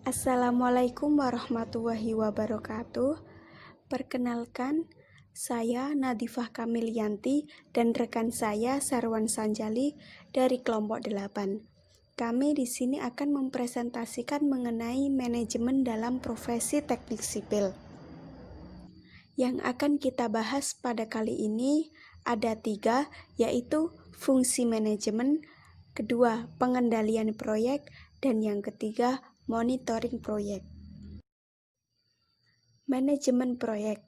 Assalamualaikum warahmatullahi wabarakatuh. Perkenalkan, saya Nadifah Kamilianti dan rekan saya Sarwan Sanjali dari kelompok 8. Kami di sini akan mempresentasikan mengenai manajemen dalam profesi teknik sipil. Yang akan kita bahas pada kali ini ada 3, yaitu fungsi manajemen, kedua pengendalian proyek, dan yang ketiga monitoring proyek. Manajemen proyek.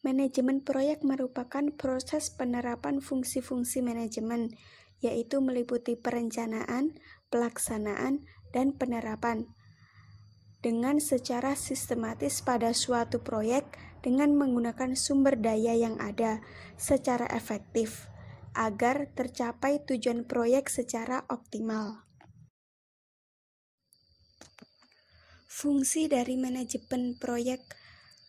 Manajemen proyek merupakan proses penerapan fungsi-fungsi manajemen, yaitu meliputi perencanaan, pelaksanaan, dan penerapan dengan secara sistematis pada suatu proyek dengan menggunakan sumber daya yang ada secara efektif agar tercapai tujuan proyek secara optimal. Fungsi dari manajemen proyek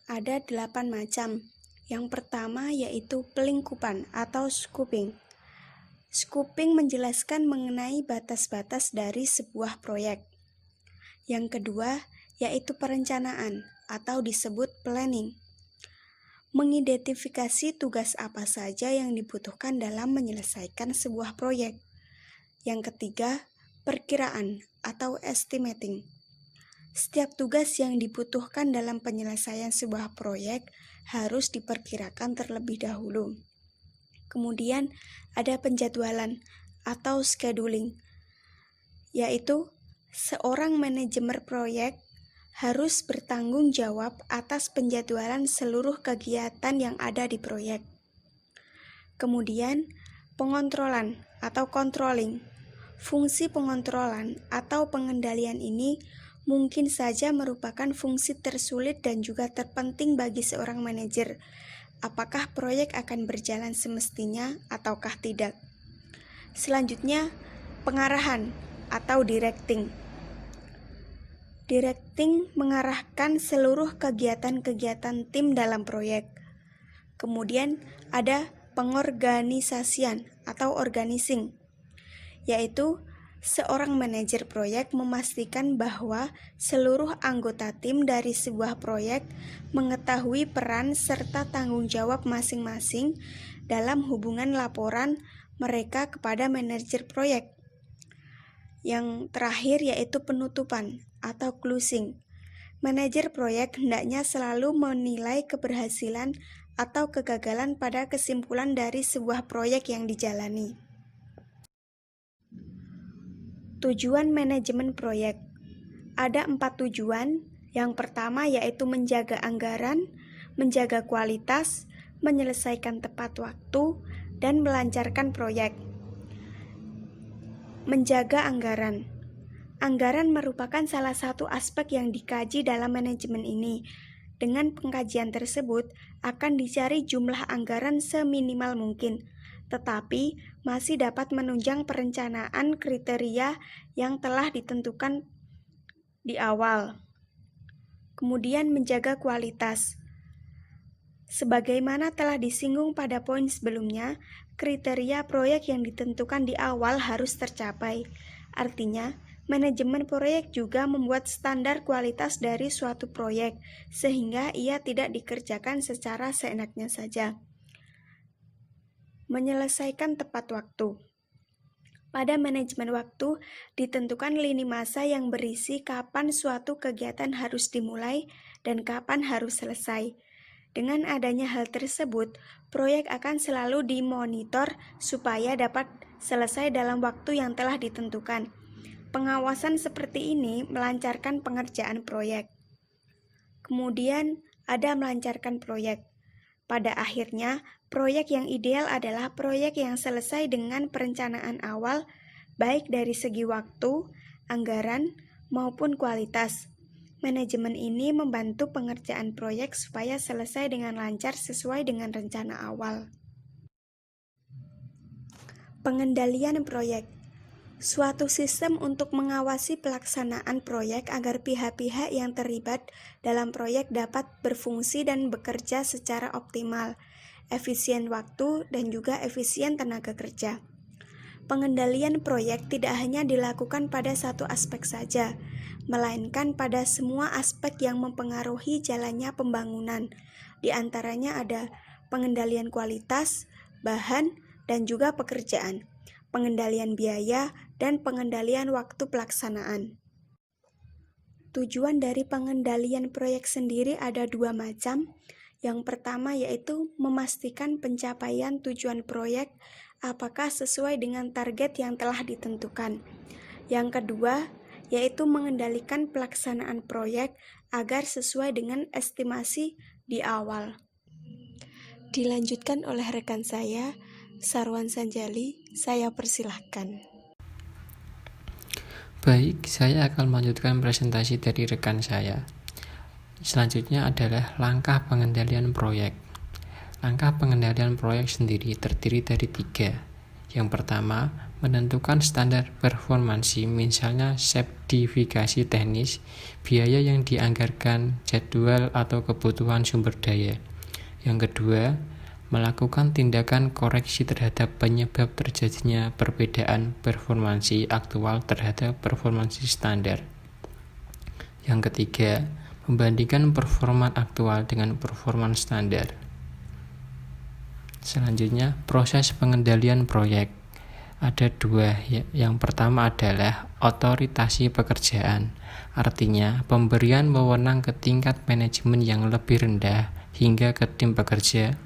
ada 8 macam. Yang pertama yaitu pelingkupan atau scoping. Scoping menjelaskan mengenai batas-batas dari sebuah proyek. Yang kedua yaitu perencanaan atau disebut planning. Mengidentifikasi tugas apa saja yang dibutuhkan dalam menyelesaikan sebuah proyek. Yang ketiga, perkiraan atau estimating. Setiap tugas yang dibutuhkan dalam penyelesaian sebuah proyek harus diperkirakan terlebih dahulu. Kemudian ada penjadwalan atau scheduling, yaitu seorang manajemen proyek harus bertanggung jawab atas penjadwalan seluruh kegiatan yang ada di proyek. Kemudian pengontrolan atau controlling. Fungsi pengontrolan atau pengendalian ini mungkin saja merupakan fungsi tersulit dan juga terpenting bagi seorang manajer. Apakah proyek akan berjalan semestinya ataukah tidak? Selanjutnya, pengarahan atau directing. Directing mengarahkan seluruh kegiatan-kegiatan tim dalam proyek. Kemudian ada pengorganisasian atau organizing, yaitu seorang manajer proyek memastikan bahwa seluruh anggota tim dari sebuah proyek mengetahui peran serta tanggung jawab masing-masing dalam hubungan laporan mereka kepada manajer proyek. Yang terakhir yaitu penutupan atau closing. Manajer proyek hendaknya selalu menilai keberhasilan atau kegagalan pada kesimpulan dari sebuah proyek yang dijalani. Tujuan manajemen proyek. Ada 4 tujuan. Yang pertama yaitu menjaga anggaran, menjaga kualitas, menyelesaikan tepat waktu, dan melancarkan proyek. Menjaga anggaran. Anggaran merupakan salah satu aspek yang dikaji dalam manajemen ini. Dengan pengkajian tersebut, akan dicari jumlah anggaran seminimal mungkin, tetapi masih dapat menunjang perencanaan kriteria yang telah ditentukan di awal. Kemudian menjaga kualitas. Sebagaimana telah disinggung pada poin sebelumnya, kriteria proyek yang ditentukan di awal harus tercapai. Artinya, manajemen proyek juga membuat standar kualitas dari suatu proyek, sehingga ia tidak dikerjakan secara seenaknya saja. Menyelesaikan tepat waktu. Pada manajemen waktu, ditentukan lini masa yang berisi kapan suatu kegiatan harus dimulai dan kapan harus selesai. Dengan adanya hal tersebut, proyek akan selalu dimonitor supaya dapat selesai dalam waktu yang telah ditentukan. Pengawasan seperti ini melancarkan pengerjaan proyek. Kemudian ada melancarkan proyek. Pada akhirnya, proyek yang ideal adalah proyek yang selesai dengan perencanaan awal, baik dari segi waktu, anggaran, maupun kualitas. Manajemen ini membantu pengerjaan proyek supaya selesai dengan lancar sesuai dengan rencana awal. Pengendalian proyek. Suatu sistem untuk mengawasi pelaksanaan proyek agar pihak-pihak yang terlibat dalam proyek dapat berfungsi dan bekerja secara optimal, efisien waktu, dan juga efisien tenaga kerja. Pengendalian proyek tidak hanya dilakukan pada satu aspek saja, melainkan pada semua aspek yang mempengaruhi jalannya pembangunan. Di antaranya ada pengendalian kualitas, bahan, dan juga pekerjaan, pengendalian biaya, dan pengendalian waktu pelaksanaan. Tujuan dari pengendalian proyek sendiri ada dua macam. Yang pertama yaitu memastikan pencapaian tujuan proyek apakah sesuai dengan target yang telah ditentukan. Yang kedua yaitu mengendalikan pelaksanaan proyek agar sesuai dengan estimasi di awal. Dilanjutkan oleh rekan saya, Sarwan Sanjali, saya persilahkan. Baik, saya akan melanjutkan presentasi dari rekan saya. Selanjutnya adalah langkah pengendalian proyek. Langkah pengendalian proyek sendiri terdiri dari 3. Yang pertama, menentukan standar performansi, misalnya sertifikasi teknis, biaya yang dianggarkan, jadwal atau kebutuhan sumber daya. Yang kedua, melakukan tindakan koreksi terhadap penyebab terjadinya perbedaan performansi aktual terhadap performansi standar. Yang ketiga, membandingkan performa aktual dengan performa standar. Selanjutnya, proses pengendalian proyek. Ada 2. Yang pertama adalah otoritasi pekerjaan. Artinya, pemberian wewenang ke tingkat manajemen yang lebih rendah hingga ke tim pekerja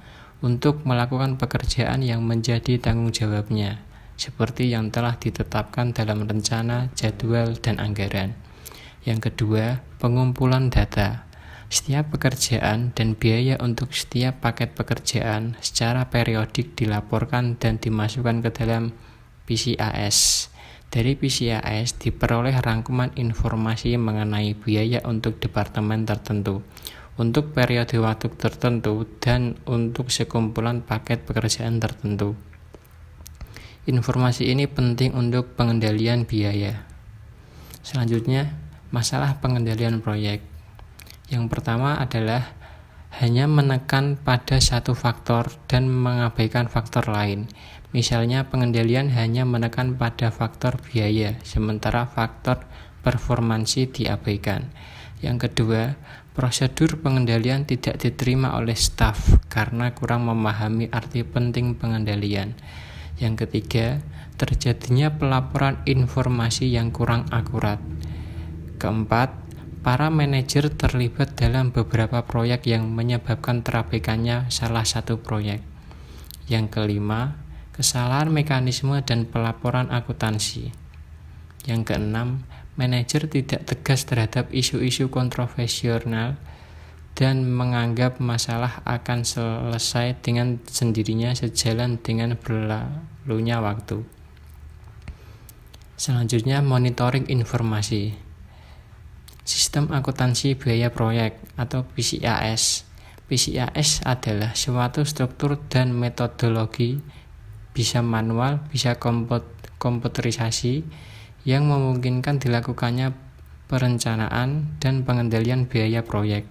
untuk melakukan pekerjaan yang menjadi tanggung jawabnya, seperti yang telah ditetapkan dalam rencana, jadwal, dan anggaran. Yang kedua, pengumpulan data. Setiap pekerjaan dan biaya untuk setiap paket pekerjaan secara periodik dilaporkan dan dimasukkan ke dalam PCAS. Dari PCAS diperoleh rangkuman informasi mengenai biaya untuk departemen tertentu, untuk periode waktu tertentu, dan untuk sekumpulan paket pekerjaan tertentu. Informasi ini penting untuk pengendalian biaya. Selanjutnya, masalah pengendalian proyek. Yang pertama adalah hanya menekan pada satu faktor dan mengabaikan faktor lain. Misalnya, pengendalian hanya menekan pada faktor biaya, sementara faktor performansi diabaikan. Yang kedua, prosedur pengendalian tidak diterima oleh staf karena kurang memahami arti penting pengendalian. Yang ketiga, terjadinya pelaporan informasi yang kurang akurat. Keempat, para manajer terlibat dalam beberapa proyek yang menyebabkan terabaikannya salah satu proyek. Yang kelima, kesalahan mekanisme dan pelaporan akuntansi. Yang keenam, manajer tidak tegas terhadap isu-isu kontroversial dan menganggap masalah akan selesai dengan sendirinya sejalan dengan berlalunya waktu. Selanjutnya, monitoring informasi. Sistem akuntansi biaya proyek atau PCAS. PCAS adalah suatu struktur dan metodologi, bisa manual, bisa komputerisasi, yang memungkinkan dilakukannya perencanaan dan pengendalian biaya proyek.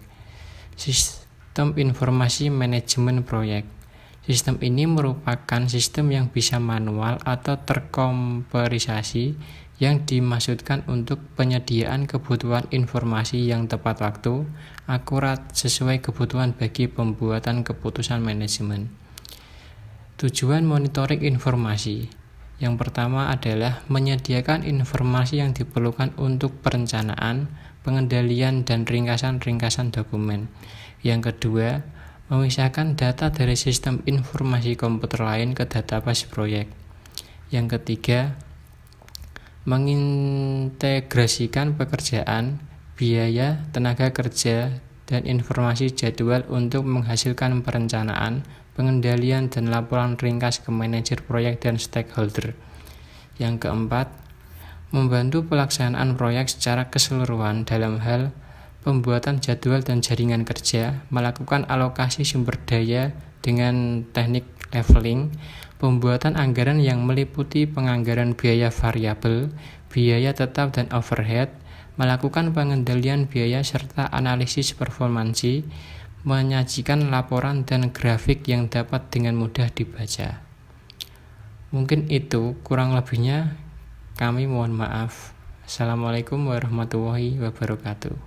Sistem informasi manajemen proyek. Sistem ini merupakan sistem yang bisa manual atau terkomputerisasi yang dimaksudkan untuk penyediaan kebutuhan informasi yang tepat waktu, akurat, sesuai kebutuhan bagi pembuatan keputusan manajemen. Tujuan monitoring informasi. Yang pertama adalah menyediakan informasi yang diperlukan untuk perencanaan, pengendalian, dan ringkasan-ringkasan dokumen. Yang kedua, memisahkan data dari sistem informasi komputer lain ke database proyek. Yang ketiga, mengintegrasikan pekerjaan, biaya, tenaga kerja, dan informasi jadwal untuk menghasilkan perencanaan, pengendalian, dan laporan ringkas ke manajer proyek dan stakeholder. Yang keempat, membantu pelaksanaan proyek secara keseluruhan dalam hal pembuatan jadwal dan jaringan kerja, melakukan alokasi sumber daya dengan teknik leveling, pembuatan anggaran yang meliputi penganggaran biaya variabel, biaya tetap dan overhead, melakukan pengendalian biaya serta analisis performansi, menyajikan laporan dan grafik yang dapat dengan mudah dibaca. Mungkin itu, kurang lebihnya kami mohon maaf. Assalamualaikum warahmatullahi wabarakatuh.